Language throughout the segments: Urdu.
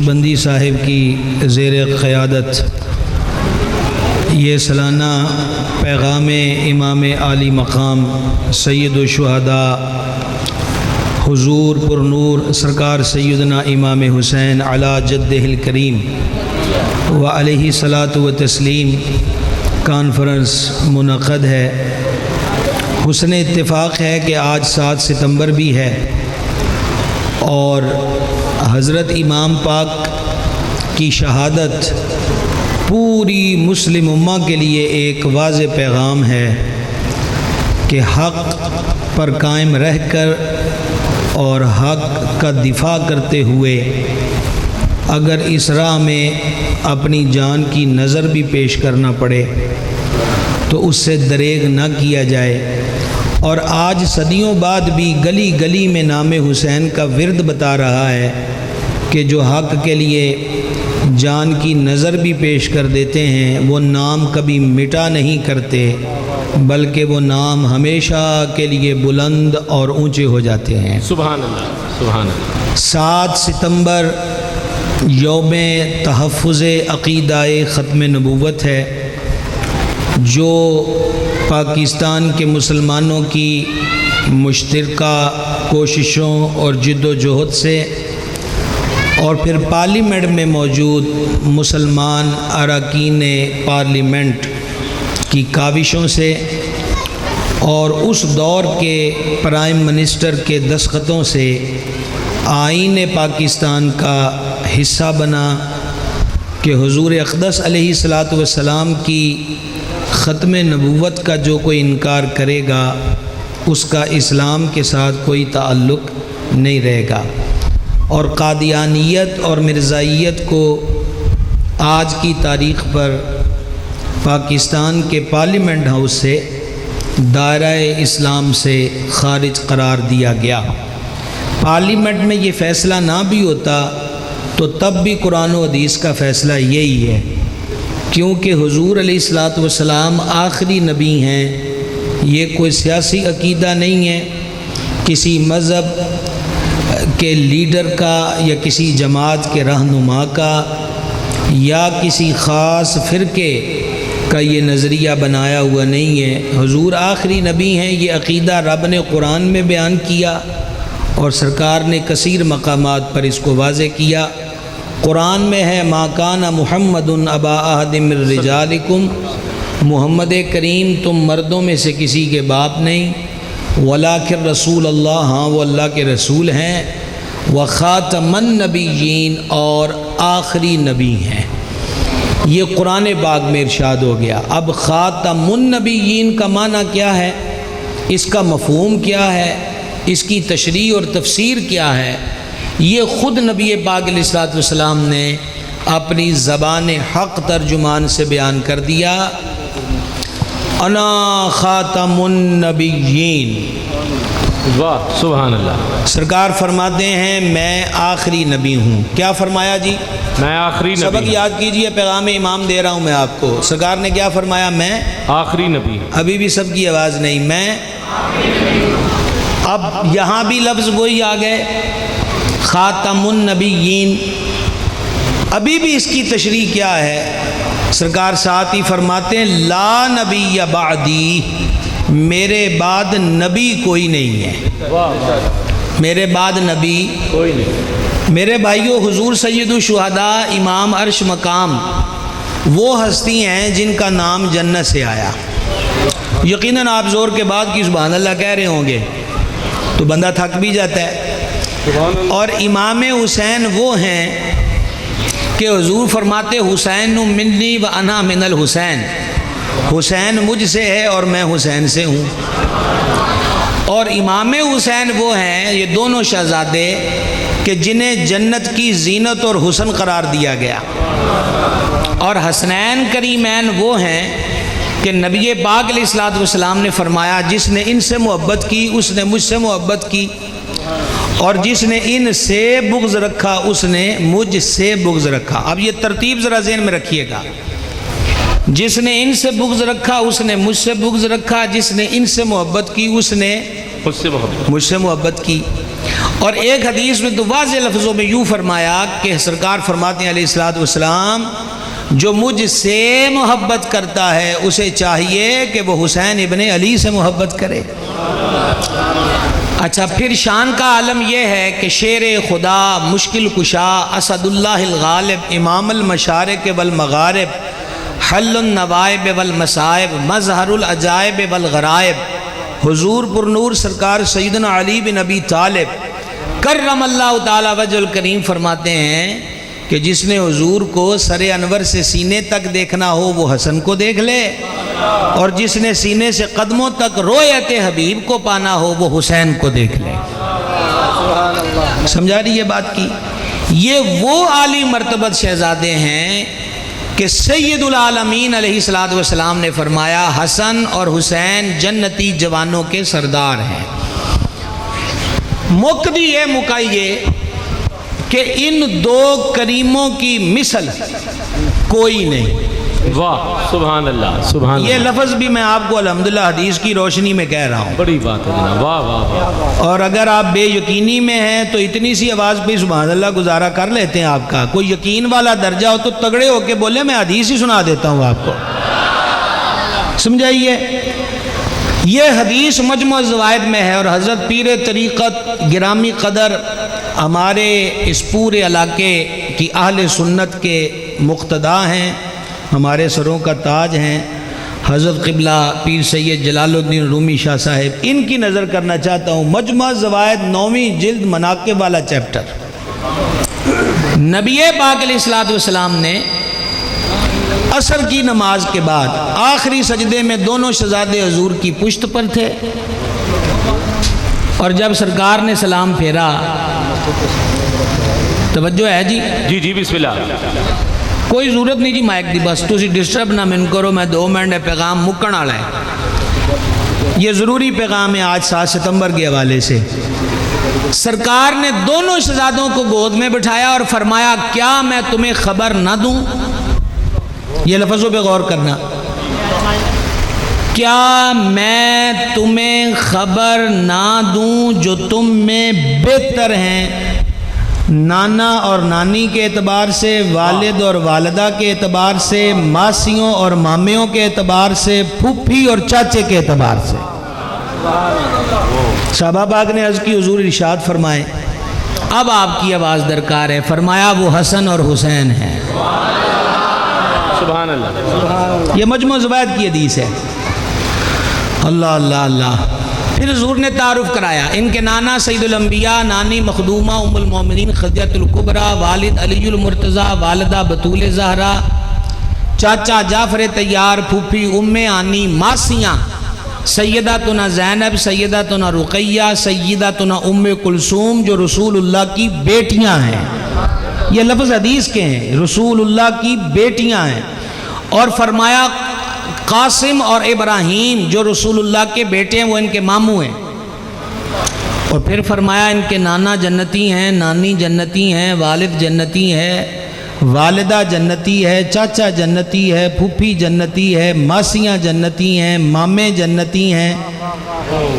نقشبندی صاحب کی زیر قیادت یہ سالانہ پیغام امام عالی مقام سید الشہداء حضور پر نور سرکار سیدنا امام حسین علی جدہ الکریم و علیہ صلاۃ و تسلیم کانفرنس منعقد ہے۔ حسن اتفاق ہے کہ آج 7 ستمبر بھی ہے اور حضرت امام پاک کی شہادت پوری مسلم امہ کے لیے ایک واضح پیغام ہے کہ حق پر قائم رہ کر اور حق کا دفاع کرتے ہوئے اگر اس راہ میں اپنی جان کی نظر بھی پیش کرنا پڑے تو اس سے دریغ نہ کیا جائے، اور آج صدیوں بعد بھی گلی گلی میں نام حسین کا ورد بتا رہا ہے کہ جو حق کے لیے جان کی نظر بھی پیش کر دیتے ہیں وہ نام کبھی مٹا نہیں کرتے، بلکہ وہ نام ہمیشہ کے لیے بلند اور اونچے ہو جاتے ہیں۔ سبحان اللہ، سبحان اللہ۔ 7 ستمبر یوم تحفظ عقیدہ ختم نبوت ہے، جو پاکستان کے مسلمانوں کی مشترکہ کوششوں اور جد و جہد سے اور پھر پارلیمنٹ میں موجود مسلمان اراکین پارلیمنٹ کی کاوشوں سے اور اس دور کے پرائم منسٹر کے دستخطوں سے آئین پاکستان کا حصہ بنا کہ حضور اقدس علیہ الصلاۃ والسلام کی ختم نبوت کا جو کوئی انکار کرے گا اس کا اسلام کے ساتھ کوئی تعلق نہیں رہے گا، اور قادیانیت اور مرزائیت کو آج کی تاریخ پر پاکستان کے پارلیمنٹ ہاؤس سے دائرہ اسلام سے خارج قرار دیا گیا۔ پارلیمنٹ میں یہ فیصلہ نہ بھی ہوتا تو تب بھی قرآن و حدیث کا فیصلہ یہی ہے، کیونکہ حضور علیہ الصلاۃ والسلام آخری نبی ہیں۔ یہ کوئی سیاسی عقیدہ نہیں ہے کسی مذہب کے لیڈر کا یا کسی جماعت کے رہنما کا یا کسی خاص فرقے کا، یہ نظریہ بنایا ہوا نہیں ہے۔ حضور آخری نبی ہیں، یہ عقیدہ رب نے قرآن میں بیان کیا اور سرکار نے کثیر مقامات پر اس کو واضح کیا۔ قرآن میں ہے ما کان محمد ابا احد من رجالکم، محمد کریم تم مردوں میں سے کسی کے باپ نہیں، ولکن رسول اللہ، ہاں وہ اللہ کے رسول ہیں، وخاتم النبیین، اور آخری نبی ہیں۔ یہ قرآن پاک میں ارشاد ہو گیا۔ اب خاتم النبیین کا معنی کیا ہے، اس کا مفہوم کیا ہے، اس کی تشریح اور تفسیر کیا ہے، یہ خود نبی پاک علیہ الصلوۃ والسلام نے اپنی زبان حق ترجمان سے بیان کر دیا، انا خاتم النبیین۔ واہ، سبحان اللہ۔ سرکار فرماتے ہیں میں آخری نبی ہوں۔ کیا فرمایا جی؟ میں آخری نبی۔ سبق یاد کیجئے، پیغام امام دے رہا ہوں میں آپ کو۔ سرکار نے کیا فرمایا؟ میں آخری نبی۔ ابھی بھی سب کی آواز نہیں، میں۔ اب یہاں بھی لفظ وہی آ گئے، خاتم النبیین۔ ابھی بھی اس کی تشریح کیا ہے؟ سرکار ساتھ ہی فرماتے ہیں لا نبی بعدی، میرے بعد نبی کوئی نہیں ہے، میرے بعد نبی کوئی نہیں۔ میرے بھائیو، حضور سید الشہداء امام عرش مقام وہ ہستی ہیں جن کا نام جنت سے آیا۔ یقیناً آپ زور کے بعد کی سبحان اللہ کہہ رہے ہوں گے تو بندہ تھک بھی جاتا ہے۔ اور امام حسین وہ ہیں کہ حضور فرماتے حسین منی و انا من الحسین، حسین مجھ سے ہے اور میں حسین سے ہوں۔ اور امام حسین وہ ہیں، یہ دونوں شہزادے کہ جنہیں جنت کی زینت اور حسن قرار دیا گیا، اور حسنین کریمین وہ ہیں کہ نبی پاک علیہ الصلوۃ والسلام نے فرمایا جس نے ان سے محبت کی اس نے مجھ سے محبت کی، اور جس نے ان سے بغض رکھا اس نے مجھ سے بغض رکھا۔ اب یہ ترتیب ذرا ذہن میں رکھیے گا، جس نے ان سے بغض رکھا اس نے مجھ سے بغض رکھا، جس نے ان سے محبت کی اس نے مجھ سے محبت مجھ سے محبت کی۔ اور ایک حدیث میں تو واضح لفظوں میں یوں فرمایا کہ سرکار فرماتے ہیں علیہ الصلوۃ والسلام، جو مجھ سے محبت کرتا ہے اسے چاہیے کہ وہ حسین ابن علی سے محبت کرے۔ اچھا، پھر شان کا عالم یہ ہے کہ شیر خدا، مشکل کشا، اسد اللہ الغالب، امام المشارق والمغارب، حل النوائب والمصائب، مظہر العجائب والغرائب، حضور پر نور سرکار سیدنا علی بن ابی طالب کرم اللہ تعالی وجہ الکریم فرماتے ہیں کہ جس نے حضور کو سر انور سے سینے تک دیکھنا ہو وہ حسن کو دیکھ لے، اور جس نے سینے سے قدموں تک رویت حبیب کو پانا ہو وہ حسین کو دیکھ لے۔ سمجھا رہی ہے بات کی؟ یہ وہ عالی مرتبت شہزادے ہیں کہ سید العالمین علیہ الصلوۃ والسلام نے فرمایا حسن اور حسین جنتی جوانوں کے سردار ہیں۔ مقدی یہ مکائیے کہ ان دو کریموں کی مثل کوئی نہیں۔ واہ سبحان اللہ، سبحان یہ اللہ، لفظ بھی میں آپ کو الحمدللہ حدیث کی روشنی میں کہہ رہا ہوں، بڑی بات ہے جناب، واہ واہ واہ۔ اور اگر آپ بے یقینی میں ہیں تو اتنی سی آواز پہ سبحان اللہ گزارا کر لیتے ہیں آپ کا۔ کوئی یقین والا درجہ ہو تو تگڑے ہو کے بولے میں حدیث ہی سنا دیتا ہوں آپ کو، سمجھائیے۔ یہ حدیث مجموع الزوائد میں ہے، اور حضرت پیر طریقت گرامی قدر ہمارے اس پورے علاقے کی اہل سنت کے مقتدا ہیں، ہمارے سروں کا تاج ہیں، حضرت قبلہ پیر سید جلال الدین رومی شاہ صاحب، ان کی نظر کرنا چاہتا ہوں۔ مجموع الزوائد 9ویں جلد مناقب والا چیپٹر۔ نبی پاک علیہ الصلوۃ والسلام نے عصر کی نماز کے بعد آخری سجدے میں دونوں شہزادے حضور کی پشت پر تھے، اور جب سرکار نے سلام پھیرا، توجہ ہے جی؟ جی جی بسم اللہ۔ کوئی ضرورت نہیں جی مائک دی، بس تسی ڈسٹرب نہ من کرو، میں 2 منٹ پیغام مکن والا ہے۔ یہ ضروری پیغام ہے آج 7 ستمبر کے حوالے سے۔ سرکار نے دونوں شہزادوں کو گود میں بٹھایا اور فرمایا کیا میں تمہیں خبر نہ دوں؟ یہ لفظوں پہ غور کرنا، کیا میں تمہیں خبر نہ دوں جو تم میں بہتر ہیں، نانا اور نانی کے اعتبار سے، والد اور والدہ کے اعتبار سے، ماسیوں اور مامیوں کے اعتبار سے، پھوپھی اور چاچے کے اعتبار سے۔ صحابہ پاک نے عرض کی حضور ارشاد فرمائے، اب آپ کی آواز درکار ہے۔ فرمایا وہ حسن اور حسین ہیں۔ سبحان اللہ۔ یہ مجموع زوائد کی حدیث ہے۔ اللہ اللہ اللہ۔ پھر حضور نے تعارف کرایا، ان کے نانا سید الانبیاء، نانی مخدومہ ام المومنین خدیجہ الکبریٰ، والد علی المرتضیٰ، والدہ بطول زہرا، چاچا جعفر طیار، پھوپھی ام آنی، ماسیاں سیداتنا زینب، سیداتنا رقیہ، سیداتنا ام کلثوم، جو رسول اللہ کی بیٹیاں ہیں۔ یہ لفظ حدیث کے ہیں، رسول اللہ کی بیٹیاں ہیں۔ اور فرمایا قاسم اور ابراہیم جو رسول اللہ کے بیٹے ہیں وہ ان کے ماموں ہیں۔ اور پھر فرمایا ان کے نانا جنتی ہیں، نانی جنتی ہیں، والد جنتی ہے، والدہ جنتی ہے، چاچا جنتی ہے، پھوپھی جنتی ہے، ماسیاں جنتی ہیں، مامے جنتی ہیں۔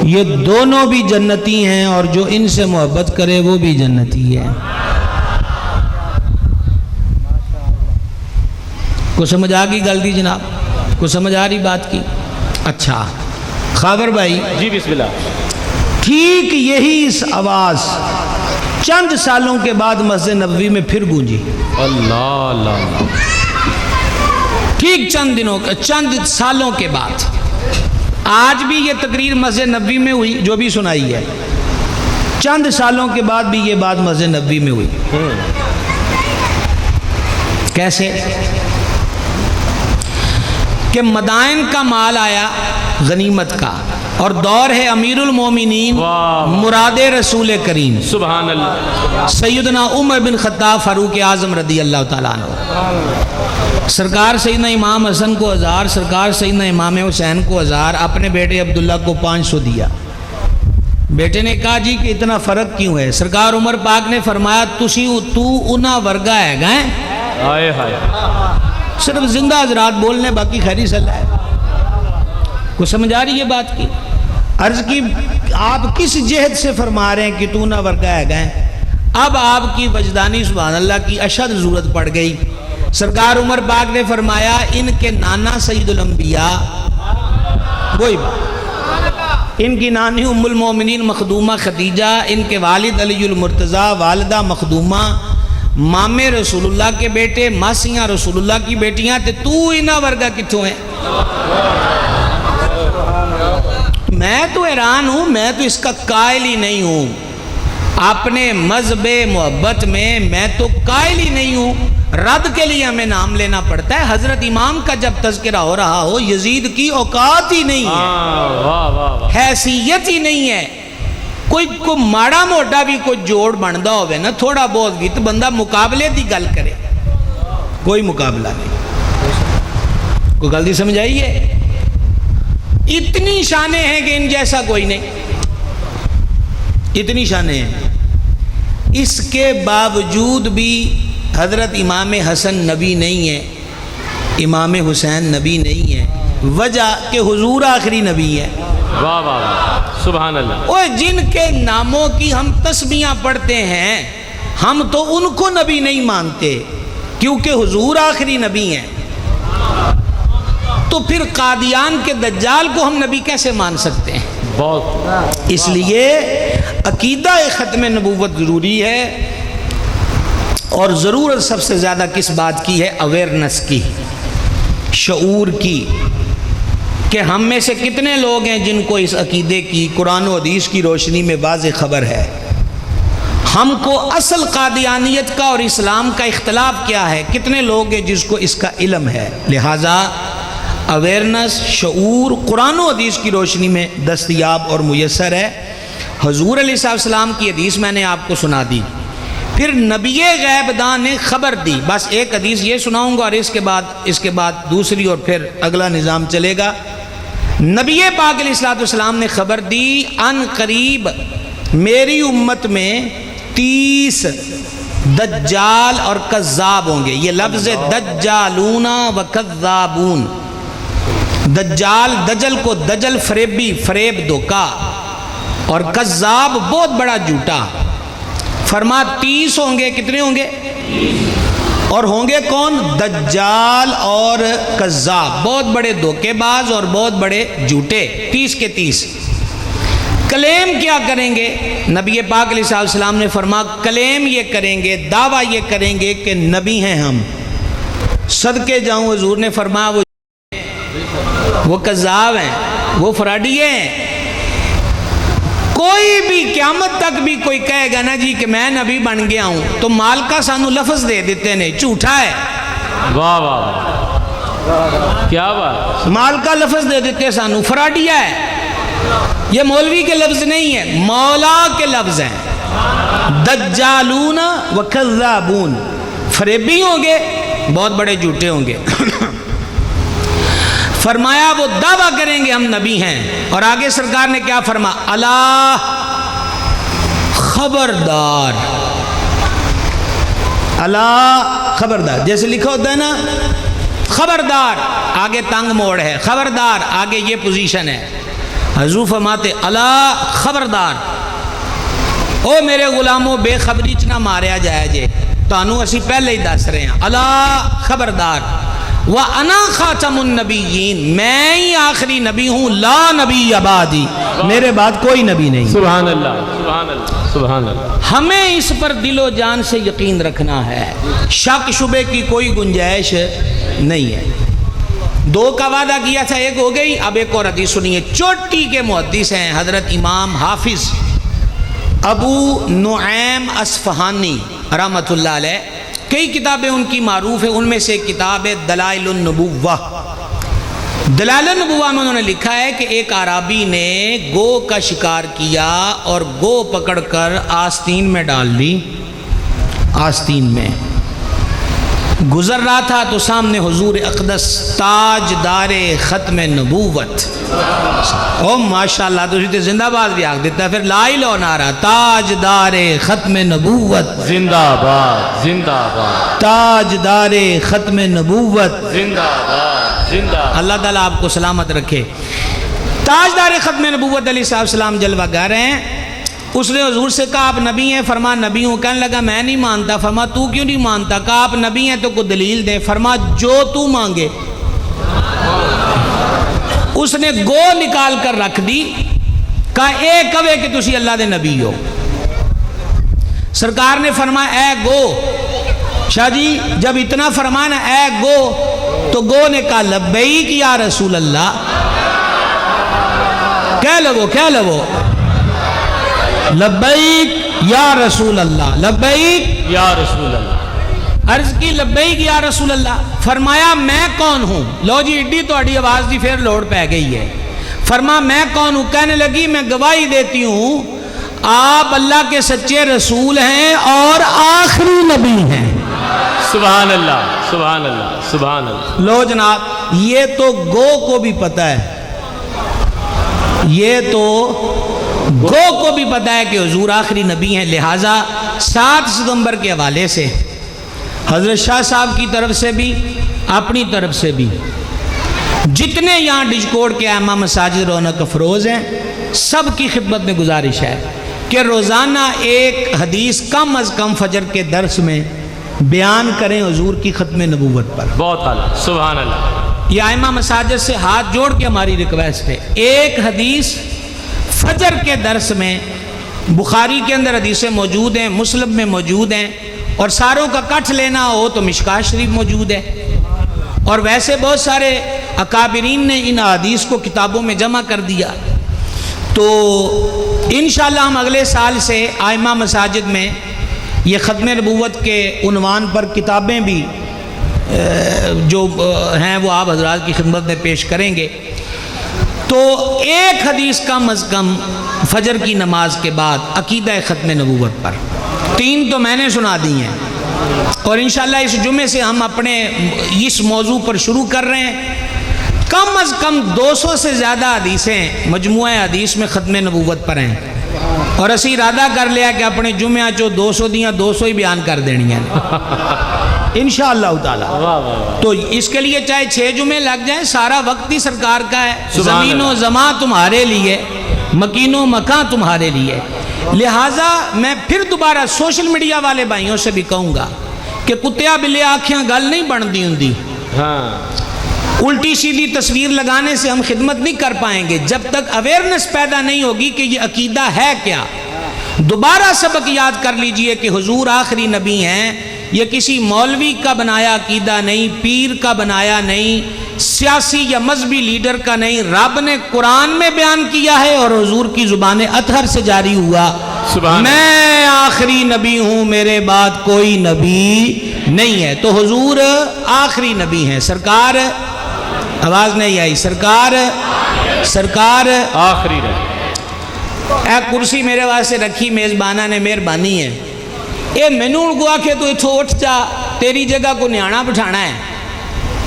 یہ دونوں بھی جنتی ہیں، اور جو ان سے محبت کرے وہ بھی جنتی ہے۔ کو سمجھ آ گئی گل دی جناب؟ کو سمجھ آ رہی بات کی؟ اچھا خاور بھائی، جی بسم اللہ۔ ٹھیک یہی اس آواز چند سالوں کے بعد مسجد نبوی میں پھر گونجی۔ اللہ اللہ۔ ٹھیک چند سالوں کے بعد آج بھی یہ تقریر مسجد نبوی میں ہوئی جو بھی سنائی ہے، چند سالوں کے بعد بھی یہ بات مسجد نبوی میں ہوئی۔ کیسے کہ مدائن کا مال آیا غنیمت کا، اور دور ہے امیر المومنین مراد رسول کریم سبحان اللہ، سیدنا عمر بن خطاب فاروق اعظم رضی اللہ تعالیٰ عنہ۔ سرکار سیدنا امام حسن کو 1000، سرکار سیدنا امام حسین کو 1000، اپنے بیٹے عبداللہ کو 500 دیا۔ بیٹے نے کہا جی کہ اتنا فرق کیوں ہے؟ سرکار عمر پاک نے فرمایا تو انہا ورگا ہے گئے، آئے ہائے، صرف زندہ حضرات بولنے، باقی خیری صلاح ہے۔ کو سمجھ آ رہی ہے بات کی؟ عرض کی آپ کس جہد سے فرما رہے ہیں کہ تو نہ ورگا ہے گئے؟ اب آپ کی وجدانی سبحان اللہ کی اشد ضرورت پڑ گئی. سرکار عمر پاک نے فرمایا ان کے نانا سید الانبیاء، وہی بات، ان کی نانی ام المومنین مخدومہ خدیجہ، ان کے والد علی المرتضیٰ، والدہ مخدومہ، مامے رسول اللہ کے بیٹے، ماسیاں رسول اللہ کی بیٹیاں، تو انہا ورگا کتوں ہیں؟ میں تو حیران ہوں، میں تو اس کا قائل ہی نہیں ہوں. اپنے مذہب محبت میں تو قائل ہی نہیں ہوں. رد کے لیے ہمیں نام لینا پڑتا ہے. حضرت امام کا جب تذکرہ ہو رہا ہو، یزید کی اوقات ہی نہیں ہے، حیثیت ہی نہیں ہے. کوئی ماڑا موٹا بھی کوئی جوڑ بندا ہوئے نا، تھوڑا بہت بھی، تو بندہ مقابلے دی گل کرے. کوئی مقابلہ نہیں. کوئی غلطی سمجھ آئیے؟ اتنی شانیں ہیں کہ ان جیسا کوئی نہیں، اتنی شانیں ہیں. اس کے باوجود بھی حضرت امام حسن نبی نہیں ہے، امام حسین نبی نہیں ہے. وجہ کہ حضور آخری نبی ہے. واہ واہ واہ سبحان اللہ. وہ جن کے ناموں کی ہم تسبیحاں پڑھتے ہیں، ہم تو ان کو نبی نہیں مانتے کیونکہ حضور آخری نبی ہیں. تو پھر قادیان کے دجال کو ہم نبی کیسے مان سکتے ہیں؟ بہت. اس لیے عقیدہ ختم نبوت ضروری ہے. اور ضرورت سب سے زیادہ کس بات کی ہے؟ اویئرنس کی، شعور کی، کہ ہم میں سے کتنے لوگ ہیں جن کو اس عقیدے کی قرآن و حدیث کی روشنی میں واضح خبر ہے. ہم کو اصل قادیانیت کا اور اسلام کا اختلاف کیا ہے، کتنے لوگ ہیں جس کو اس کا علم ہے. لہٰذا اویئرنس، شعور قرآن و حدیث کی روشنی میں دستیاب اور میسر ہے. حضور علیہ السلام کی حدیث میں نے آپ کو سنا دی. پھر نبی غیب داں نے خبر دی. بس ایک حدیث یہ سناؤں گا اور اس کے بعد دوسری، اور پھر اگلا نظام چلے گا. نبی پاک علیہ السلام نے خبر دی ان قریب میری امت میں 30 دجال اور کذاب ہوں گے. یہ لفظ دجالون و کذابون. دجال، دجل کو دجل فریبی، فریب دھوکا، اور کذاب بہت بڑا جھوٹا. فرما 30 ہوں گے. کتنے ہوں گے؟ اور ہوں گے کون؟ دجال اور کذاب، بہت بڑے دھوکے باز اور بہت بڑے جھوٹے. 30 کے 30. کلیم کیا کریں گے؟ نبی پاک علیہ السلام نے فرما کلیم یہ کریں گے، دعویٰ یہ کریں گے کہ نبی ہیں ہم. صدقے جاؤں حضور نے فرمایا وہ کذاب ہیں، وہ فراڈیے ہیں. کوئی بھی قیامت تک بھی کوئی کہے گا نا جی کہ میں نبی بن گیا ہوں، تو مال کا سانو لفظ دے دیتے نے جھوٹا ہے. واہ واہ کیا بات. مال کا لفظ دے دیتے سانو، فراڈیا ہے. یہ مولوی کے لفظ نہیں ہے، مولا کے لفظ ہیں. دجالون و کذابون، فریبی ہوں گے، بہت بڑے جھوٹے ہوں گے. فرمایا وہ دعویٰ کریں گے ہم نبی ہیں. اور آگے سرکار نے کیا فرما؟ اللہ خبردار، اللہ خبردار. جیسے لکھا ہوتا ہے نا خبردار، آگے تنگ موڑ ہے، خبردار آگے یہ پوزیشن ہے. حضور فرماتے اللہ خبردار، او میرے غلاموں بے خبری چ نہ ماریا جائے جے، تانوں اسی پہلے ہی دس رہے ہیں. اللہ خبردار، وَأَنَا خَاتَمُ النَّبِيِّينَ، میں ہی آخری نبی ہوں، لا نبی بعدی، میرے بعد کوئی نبی نہیں. سبحان اللہ سبحان اللہ سبحان اللہ. ہمیں اس پر دل و جان سے یقین رکھنا ہے، شک شبے کی کوئی گنجائش نہیں ہے. 2 کا وعدہ کیا تھا، 1 ہو گئی. اب ایک اور حدیث سنیے. چوٹی کے محدث ہیں حضرت امام حافظ ابو نعیم اصفہانی رحمۃ اللہ علیہ. کئی کتابیں ان کی معروف ہیں، ان میں سے ایک کتاب ہے دلائل النبوہ. دلائل النبوہ میں انہوں نے لکھا ہے کہ ایک عرابی نے گو کا شکار کیا اور گو پکڑ کر آستین میں ڈال دی. آستین میں گزر رہا تھا تو سامنے حضور اقدس تاجدار ختم نبوت، او ماشاءاللہ تو اسی زندہ باد بھی آگ دیتا ہے. پھر لا الہ نعرہ تاجدار ختم نبوت، زندہ باد زندہ باد، تاجدار ختم نبوت، زندہ باد زندہ. اللہ تعالیٰ آپ کو سلامت رکھے. تاجدار ختم نبوت علیہ السلام جلوہ گر ہیں. اس نے حضور سے کہا آپ نبی ہیں؟ فرما نبی ہوں. کہنے لگا میں نہیں مانتا. فرما تو کیوں نہیں مانتا؟ کہا آپ نبی ہیں تو کوئی دلیل دے. فرما جو تو مانگے. اس نے گو نکال کر رکھ دی. کہا اے کہے کہ تسی اللہ دے نبی ہو. سرکار نے فرمایا اے گو. شاہ جی جب اتنا فرمانا اے گو تو گو نے کہا لبیک یا رسول اللہ. کہہ لو لبیک یا رسول اللہ. لبیک یا رسول اللہ. عرض کی لبیک یا رسول اللہ. فرمایا میں کون ہوں؟ لو جی ایڈی تو اڈی آواز دی پھر لوڑ پہ گئی ہے. فرما میں کون ہوں؟ کہنے لگی میں گواہی دیتی ہوں آپ اللہ کے سچے رسول ہیں اور آخری نبی ہیں. سبحان اللہ سبحان اللہ سبحان اللہ. لو جناب یہ تو گو کو بھی پتہ ہے. یہ تو گو کو بھی پتہ ہے کہ حضور آخری نبی ہیں. لہٰذا 7 ستمبر کے حوالے سے حضرت شاہ صاحب کی طرف سے بھی اپنی طرف سے بھی جتنے یہاں ڈجکوڑ کے ائمہ مساجد رونق افروز ہیں سب کی خدمت میں گزارش ہے کہ روزانہ ایک حدیث کم از کم فجر کے درس میں بیان کریں حضور کی ختم نبوت پر. بہت اعلیٰ. سبحان اللہ. یہ ائمہ مساجد سے ہاتھ جوڑ کے ہماری ریکویسٹ ہے ایک حدیث فجر کے درس میں. بخاری کے اندر حدیثیں موجود ہیں, مسلم میں موجود ہیں, اور ساروں کا کٹھ لینا ہو تو مشکات شریف موجود ہے, اور ویسے بہت سارے اکابرین نے ان حدیث کو کتابوں میں جمع کر دیا. تو انشاءاللہ ہم اگلے سال سے ائمہ مساجد میں یہ ختم نبوت کے عنوان پر کتابیں بھی جو ہیں وہ آپ حضرات کی خدمت میں پیش کریں گے. تو ایک حدیث کم از کم فجر کی نماز کے بعد عقیدہ ختم نبوت پر. 3 تو میں نے سنا دی ہیں, اور انشاءاللہ اس جمعے سے ہم اپنے اس موضوع پر شروع کر رہے ہیں. کم از کم 200 سے زیادہ حدیثیں مجموعہ حدیث میں ختم نبوت پر ہیں, اور اسی ارادہ کر لیا کہ اپنے جمعہ جو 200 دیاں 200 ہی بیان کر دینی ہیں انشاءاللہ تعالی. تو اس کے لیے چاہے 6 جمعے لگ جائیں, سارا وقت ہی سرکار کا ہے. زمین و زمان تمہارے لیے, مکین و مکان تمہارے لیے. لہٰذا میں پھر دوبارہ سوشل میڈیا والے بھائیوں سے بھی کہوں گا کہ کتیا بلے آنکھیاں گل نہیں بنتی ہوں. الٹی سیدھی تصویر لگانے سے ہم خدمت نہیں کر پائیں گے جب تک اویئرنس پیدا نہیں ہوگی کہ یہ عقیدہ ہے کیا. دوبارہ سبق یاد کر لیجئے کہ حضور آخری نبی ہیں. یہ کسی مولوی کا بنایا عقیدہ نہیں, پیر کا بنایا نہیں, سیاسی یا مذہبی لیڈر کا نہیں. رب نے قرآن میں بیان کیا ہے اور حضور کی زبان اطہر سے جاری ہوا. میں آخری نبی ہوں, میرے بعد کوئی نبی نہیں ہے. تو حضور آخری نبی ہیں. سرکار, آواز نہیں آئی, سرکار آخری نبی. اے کرسی میرے واسطے رکھی میزبانہ نے, مہربانی ہے. اے مینوں کو آکھے تو اتھو اٹھ جا, تیری جگہ کو نیانا بٹھانا ہے,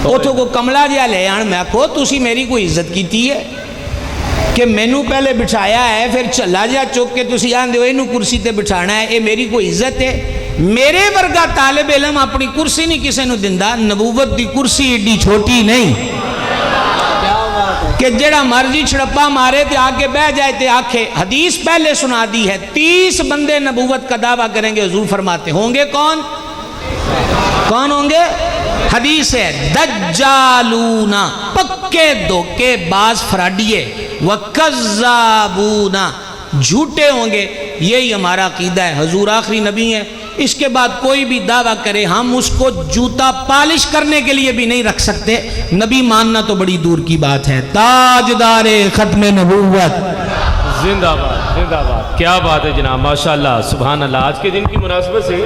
اتھو کو کملا جیا لے آن. میں کہو تسی میری کوئی عزت کیتی ہے کہ مینوں پہلے بٹھایا ہے پھر چلا جا چک کے تسی آن دیو اینو کرسی تے بٹھانا ہے. اے میری کوئی عزت ہے؟ میرے ورگا طالب علم اپنی کرسی نہیں کسے نو دندا. نبوت دی کرسی ایڈی چھوٹی نہیں کہ جڑا مرضی چھڑپا مارے تے آگے بہ جائے تے آکھے. حدیث پہلے سنا دی ہے, 30 بندے نبوت کا دعویٰ کریں گے. حضور فرماتے ہوں گے کون ہوں گے؟ حدیث ہے دجالون, پکے دھوکے باز فراڈیے, وکذابون, جھوٹے ہوں گے. یہی ہمارا عقیدہ ہے. حضور آخری نبی ہیں. اس کے بعد کوئی بھی دعویٰ کرے ہم اس کو جوتا پالش کرنے کے لیے بھی نہیں رکھ سکتے. نبی ماننا تو بڑی دور کی بات ہے. تاجدار ختم نبوت زندہ باد, زندہ باد. کیا بات ہے جناب, ماشاءاللہ, سبحان اللہ. آج کے دن کی مناسبت سے